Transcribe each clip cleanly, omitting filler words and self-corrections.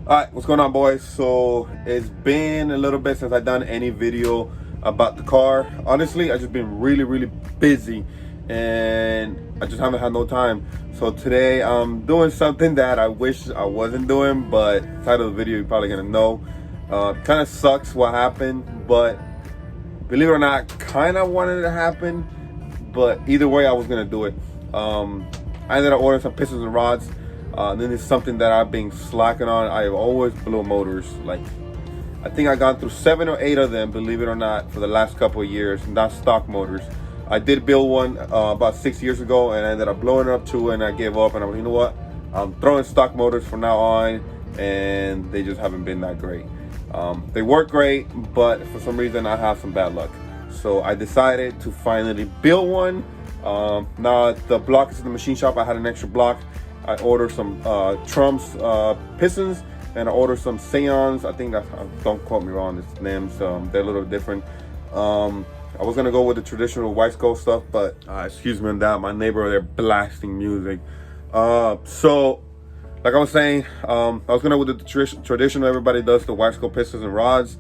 Alright, what's going on, boys? So it's been a little bit since I've done any video about the car. Honestly, I've just been really busy and I just haven't had no time. So today I'm doing something that I wish I wasn't doing, but title of the video you're probably gonna know. Kind of sucks what happened, but believe it or not, kind of wanted it to happen, but either way I was gonna do it. I ended up ordering some pistons and rods. Then it's something that I've been slacking on. I've always blew motors. Like, I think I've gone through 7 or 8 of them, believe it or not, for the last couple of years, not stock motors. I did build one about 6 years ago, and I ended up blowing it up too, and I gave up, and I'm like, you know what? I'm throwing stock motors from now on, and they just haven't been that great. They work great, but for some reason I have some bad luck. So I decided to finally build one. Now the block is in the machine shop. I had an extra block. I ordered some Trump's pistons, and I ordered some Seons. I think that, don't quote me wrong, it's names, they're a little different. I was gonna go with the traditional White Skull stuff, but excuse me on that, my neighbor, they're blasting music. So like I was saying, I was gonna with the traditional, everybody does the White Skull pistons and rods,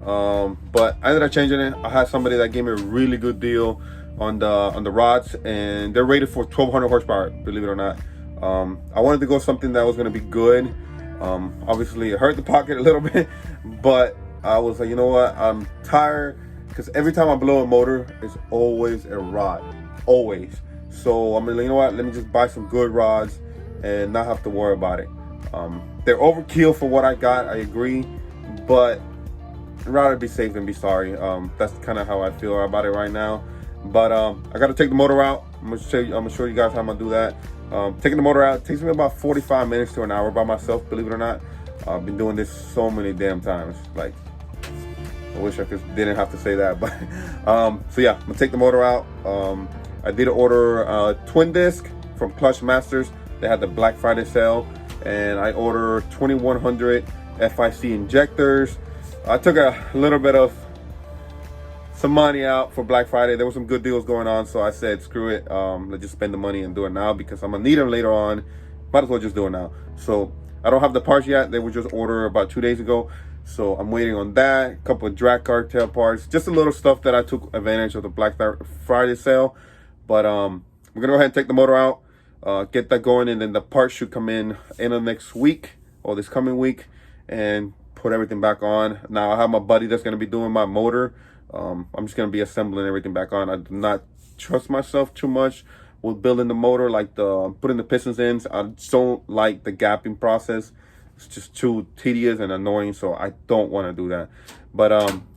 but I ended up changing it. I had somebody that gave me a really good deal on the rods, and they're rated for 1200 horsepower, believe it or not. I wanted to go something that was going to be good. Obviously it hurt the pocket a little bit, but I was like, you know what, I'm tired, because every time I blow a motor it's always a rod, always. So I'm like, you know what, let me just buy some good rods and not have to worry about it. They're overkill for what I got, I agree, but I'd rather be safe than be sorry. That's kind of how I feel about it right now. But I got to take the motor out. I'm gonna show you guys how I'm gonna do that. Taking the motor out takes me about 45 minutes to an hour by myself, believe it or not. I've been doing this so many damn times. Like, I wish I didn't have to say that, but so yeah, I'm gonna take the motor out. I did order a twin disc from Clutch Masters. They had the Black Friday sale, and I ordered 2100 FIC injectors. I took a little bit of some money out for Black Friday. There were some good deals going on, so I said screw it, let's just spend the money and do it now, because I'm gonna need them later on. Might as well just do it now. So I don't have the parts yet. They were just ordered about 2 days ago, so I'm waiting on that. A couple of drag cartel parts, just a little stuff that I took advantage of the Black Friday sale. But we're gonna go ahead and take the motor out, get that going, and then the parts should come in of next week or this coming week, and put everything back on. Now I have my buddy that's gonna be doing my motor. I'm just gonna be assembling everything back on. I do not trust myself too much with building the motor, like putting the pistons in. I don't like the gapping process. It's just too tedious and annoying, so I don't want to do that. But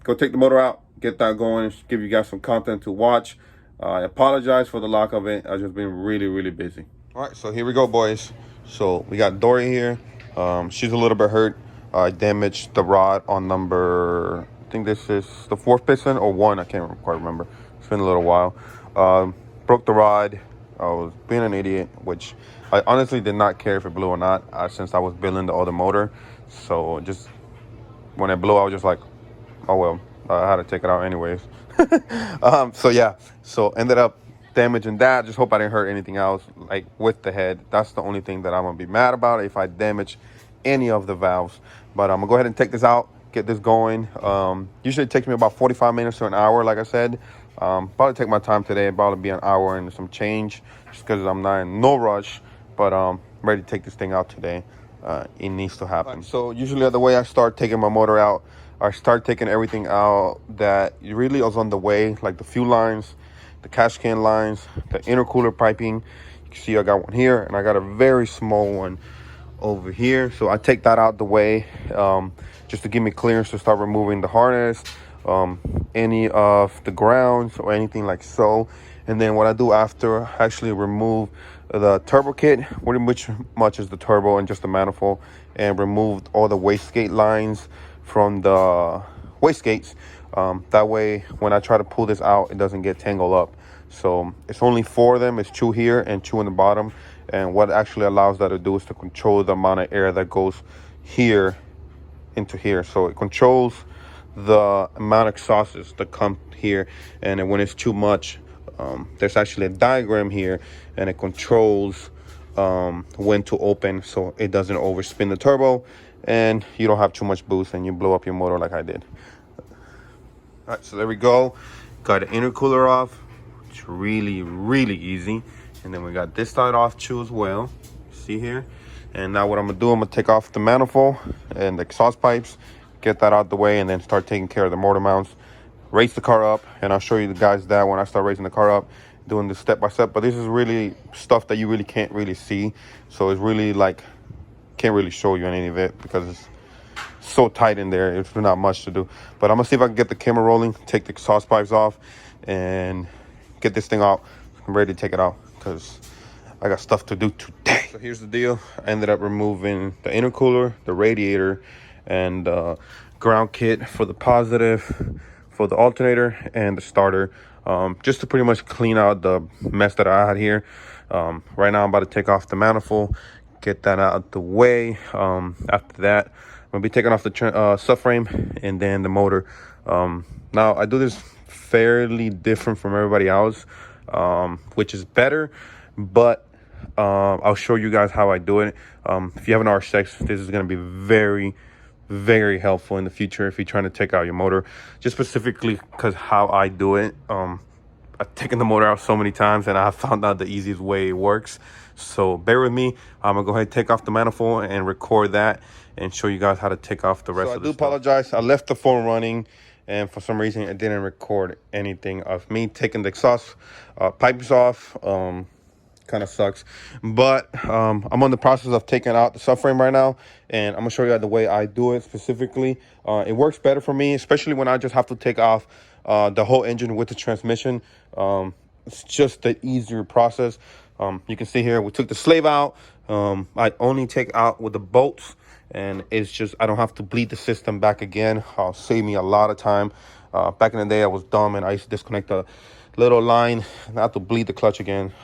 go take the motor out, get that going, give you guys some content to watch. I apologize for the lack of it. I've just been really busy. All right, so here we go, boys. So we got Dory here. She's a little bit hurt. I damaged the rod on number, I think this is the 4th piston or 1, I can't quite remember. It's been a little while. Broke the rod. I was being an idiot, which I honestly did not care if it blew or not, since I was building the other motor. So just when it blew, I was just like, oh well, I had to take it out anyways. So yeah, so ended up damaging that. Just hope I didn't hurt anything else, like with the head. That's the only thing that I'm gonna be mad about, if I damage any of the valves. But I'm gonna go ahead and take this out, get this going. Usually it takes me about 45 minutes to an hour, like I said. Probably take my time today, probably be an hour and some change, just because I'm not in no rush. But ready to take this thing out today. It needs to happen. So usually the way I start taking my motor out, I start taking everything out that really is on the way, like the fuel lines, the catch can lines, the intercooler piping. You can see I got one here, and I got a very small one over here. So I take that out the way, just to give me clearance to start removing the harness, any of the grounds or anything like so. And then what I do after, I actually remove the turbo kit, which much is the turbo and just the manifold, and removed all the wastegate lines from the wastegates. That way when I try to pull this out, it doesn't get tangled up. So it's only 4 of them. It's 2 here and 2 in the bottom. And what actually allows that to do is to control the amount of air that goes here into here. So it controls the amount of exhausts that come here, and then when it's too much, there's actually a diagram here, and it controls when to open so it doesn't overspin the turbo and you don't have too much boost and you blow up your motor like I did. All right, so there we go. Got the intercooler off. It's really, really easy. And then we got this side off too as well. See here? And now what I'm gonna do, I'm gonna take off the manifold and the exhaust pipes, get that out the way, and then start taking care of the motor mounts. Raise the car up, and I'll show you guys that when I start raising the car up, doing this step by step. But this is really stuff that you really can't really see. So it's really like, can't really show you any of it because it's so tight in there. It's not much to do. But I'm gonna see if I can get the camera rolling, take the exhaust pipes off, and get this thing out. I'm ready to take it out because I got stuff to do today. So here's the deal. I ended up removing the intercooler, the radiator, and ground kit for the positive, for the alternator, and the starter, just to pretty much clean out the mess that I had here. Right now I'm about to take off the manifold, get that out of the way. After that, I'm gonna be taking off the subframe and then the motor. Now I do this fairly different from everybody else, which is better, but I'll show you guys how I do it. If you have an RSX, this is going to be very, very helpful in the future if you're trying to take out your motor, just specifically because how I do it. I've taken the motor out so many times and I found out the easiest way it works. So bear with me. I'm gonna go ahead and take off the manifold and record that and show you guys how to take off the rest of the stuff. I do apologize. I left the phone running and for some reason it didn't record anything of me taking the exhaust pipes off. Kind of sucks, but I'm on the process of taking out the subframe right now, and I'm gonna show you the way I do it specifically. It works better for me, especially when I just have to take off the whole engine with the transmission. It's just the easier process. You can see here we took the slave out. I only take out with the bolts, and it's just I don't have to bleed the system back again. Save me a lot of time. Back in the day I was dumb and I used to disconnect the little line and I have to bleed the clutch again.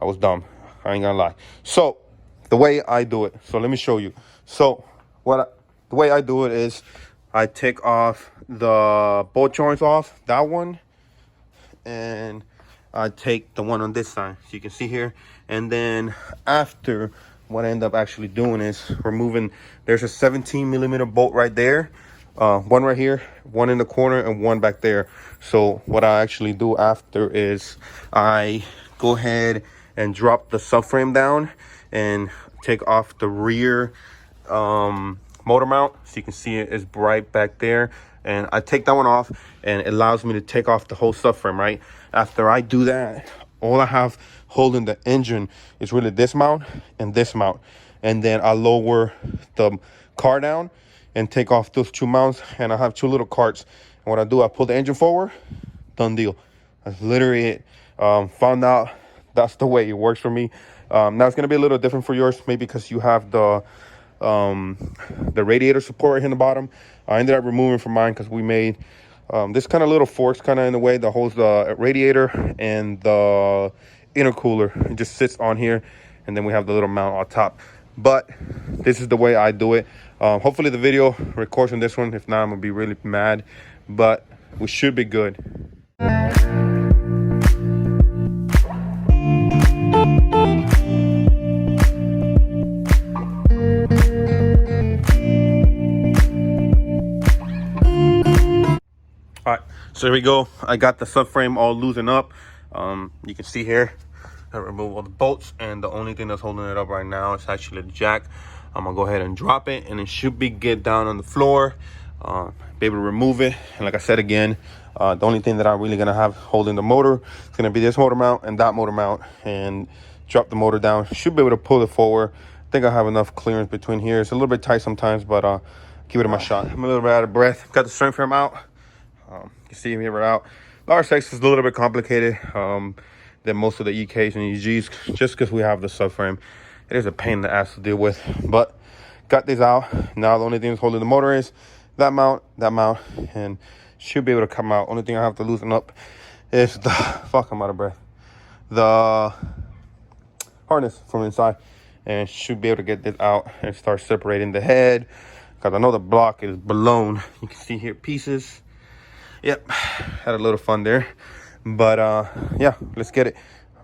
I was dumb, I ain't gonna lie. So the way I do it, so let me show you. So the way I do it is I take off the bolt joints off, that one, and I take the one on this side, so you can see here. And then after, what I end up actually doing is removing, there's a 17mm bolt right there, one right here, one in the corner, and one back there. So what I actually do after is I go ahead and drop the subframe down and take off the rear motor mount, so you can see it is right back there. And I take that one off and it allows me to take off the whole subframe. Right after I do that, all I have holding the engine is really this mount and this mount, and then I lower the car down and take off those two mounts, and I have two little carts. And what I do, I pull the engine forward, done deal. That's literally it. Found out that's the way it works for me. Now it's gonna be a little different for yours, maybe because you have the radiator support right here in the bottom. I ended up removing from mine because we made this kind of little forks kind of in the way that holds the radiator and the intercooler. It just sits on here, and then we have the little mount on top. But this is the way I do it. Hopefully the video records on this one. If not, I'm gonna be really mad, but we should be good. All right, so here we go. I got the subframe all loosened up. You can see here, I remove all the bolts, and the only thing that's holding it up right now is actually the jack. I'm gonna go ahead and drop it, and it should be get down on the floor, be able to remove it. And like I said again, the only thing that I'm really gonna have holding the motor is gonna be this motor mount and that motor mount, and drop the motor down. Should be able to pull it forward. I think I have enough clearance between here. It's a little bit tight sometimes, but give it my shot. I'm a little bit out of breath. Got the strength frame out. You can see me right out. The RSX is a little bit complicated than most of the EKs and EGs, just because we have the subframe. It is a pain in the ass to deal with, but got this out. Now the only thing that's holding the motor is that mount, and should be able to come out. Only thing I have to loosen up is the, I'm out of breath, the harness from inside, and should be able to get this out and start separating the head, because I know the block is blown. You can see here pieces. Yep, had a little fun there, but yeah, let's get it.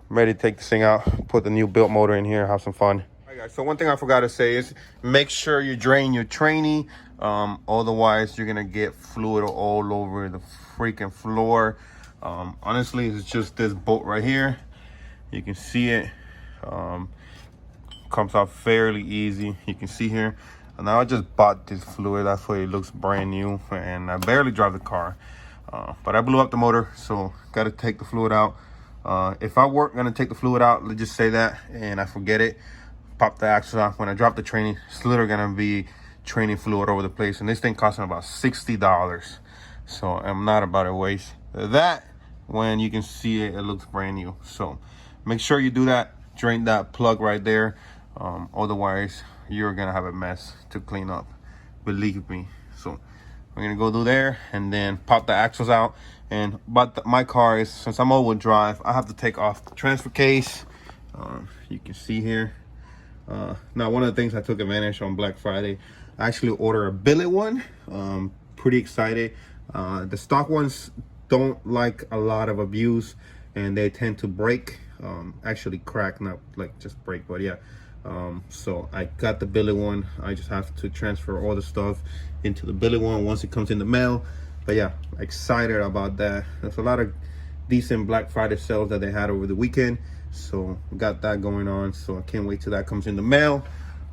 I'm ready to take this thing out, put the new built motor in here, have some fun. All right Guys, so one thing I forgot to say is make sure you drain your trainee. Otherwise, you're gonna get fluid all over the freaking floor. Honestly, it's just this bolt right here. You can see it. Comes out fairly easy. You can see here. And now I just bought this fluid. That's why it looks brand new. And I barely drive the car. But I blew up the motor, so got to take the fluid out. If I weren't gonna take the fluid out, let's just say that, and I forget it, pop the axle off. When I drop the training, it's literally gonna be training fluid over the place, and this thing costing about $60. So I'm not about to waste that when you can see it, it looks brand new. So make sure you do that. Drain that plug right there. Otherwise, you're gonna have a mess to clean up. Believe me. So we're gonna go do there and then pop the axles out. And but my car is, since I'm all-wheel drive, I have to take off the transfer case. You can see here. Now, one of the things I took advantage on Black Friday, I actually ordered a billet one. Pretty excited. The stock ones don't like a lot of abuse, and they tend to break, actually crack, not like just break, but yeah. So I got the billet one. I just have to transfer all the stuff into the billet one once it comes in the mail. But yeah, excited about that. There's a lot of decent Black Friday sales that they had over the weekend, so got that going on. So I can't wait till that comes in the mail.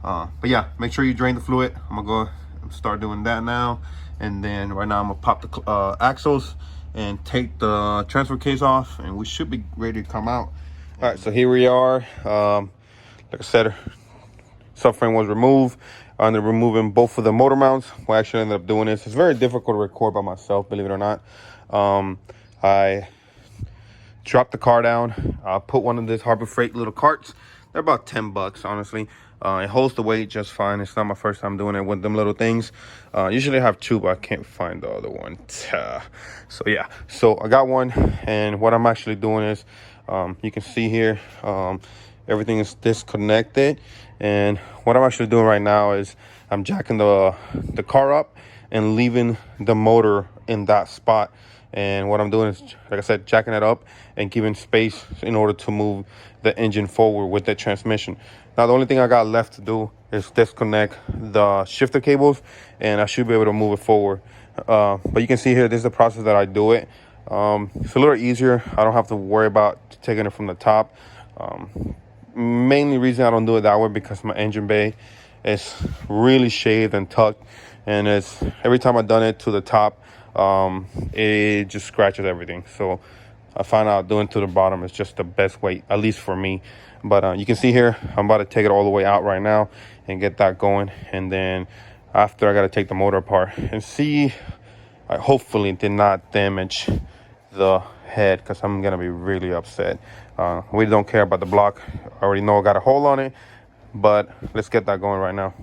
But yeah, make sure you drain the fluid. I'm gonna go start doing that now. And then right now I'm gonna pop the axles and take the transfer case off, and we should be ready to come out. All right, so here we are. Like I said, subframe was removed. I ended up removing both of the motor mounts. We actually ended up doing this. It's very difficult to record by myself, believe it or not. I dropped the car down. I put one of these Harbor Freight little carts. They're about 10 bucks, honestly. It holds the weight just fine. It's not my first time doing it with them little things. Usually I have two, but I can't find the other one. So yeah, so I got one, and what I'm actually doing is, you can see here, everything is disconnected, and what I'm actually doing right now is I'm jacking the car up and leaving the motor in that spot. And what I'm doing is, like I said, jacking it up and giving space in order to move the engine forward with the transmission. Now, the only thing I got left to do is disconnect the shifter cables, and I should be able to move it forward. But you can see here, this is the process that I do it. It's a little easier. I don't have to worry about taking it from the top. Mainly reason I don't do it that way because my engine bay is really shaved and tucked, and it's every time I've done it to the top, it just scratches everything. So I find out doing to the bottom is just the best way, at least for me. But you can see here, I'm about to take it all the way out right now and get that going. And then after, I got to take the motor apart and see. I hopefully did not damage the head, because I'm gonna be really upset. We don't care about the block. I already know I got a hole on it, but let's get that going right now.